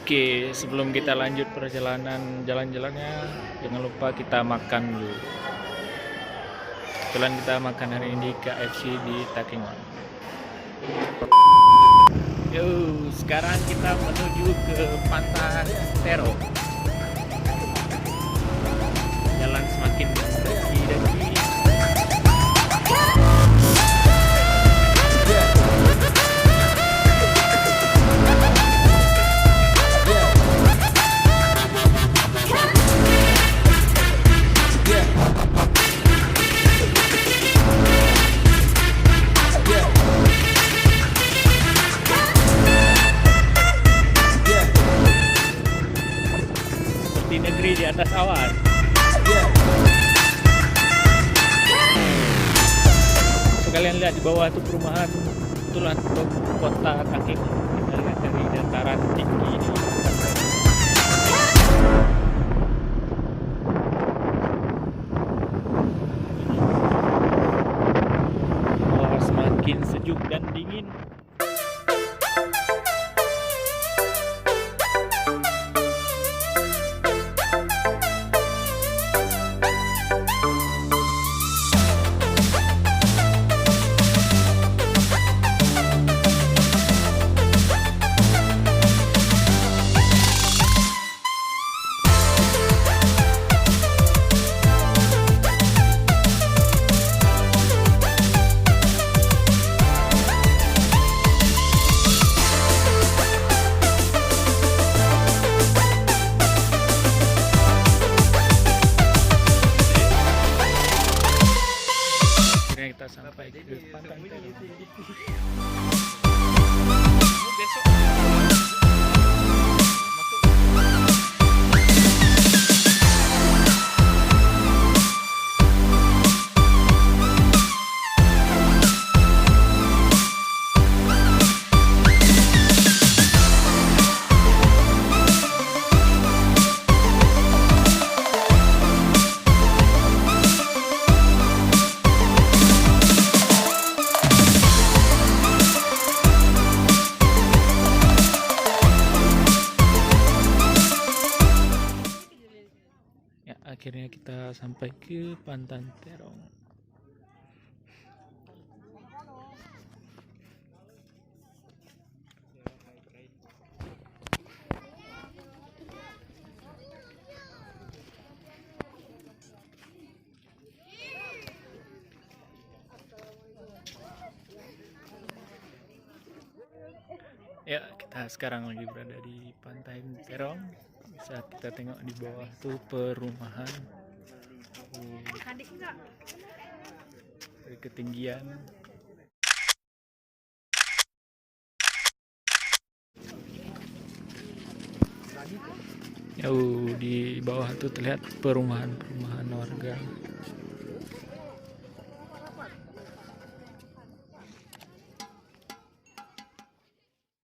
Oke, sebelum kita lanjut perjalanan jalan-jalannya, jangan lupa kita makan dulu. Kebetulan kita makan hari ini KFC di Takengon. Yo, sekarang kita menuju ke Pantai Tero. Jalan semakin mendaki dan seperti negeri di atas awan. So, kalian lihat di bawah itu perumahan, itulah kota Takengon. Kita lihat dari dataran tinggi ini. Wah, semakin sejuk dan dingin. Kita sampai ke Pantai Tero. Ya, akhirnya kita sampai ke Pantai Tero. Ya, kita sekarang lagi berada di Pantai Terong. Bisa kita tengok di bawah tuh perumahan. Dari ketinggian. Di bawah tuh terlihat perumahan warga.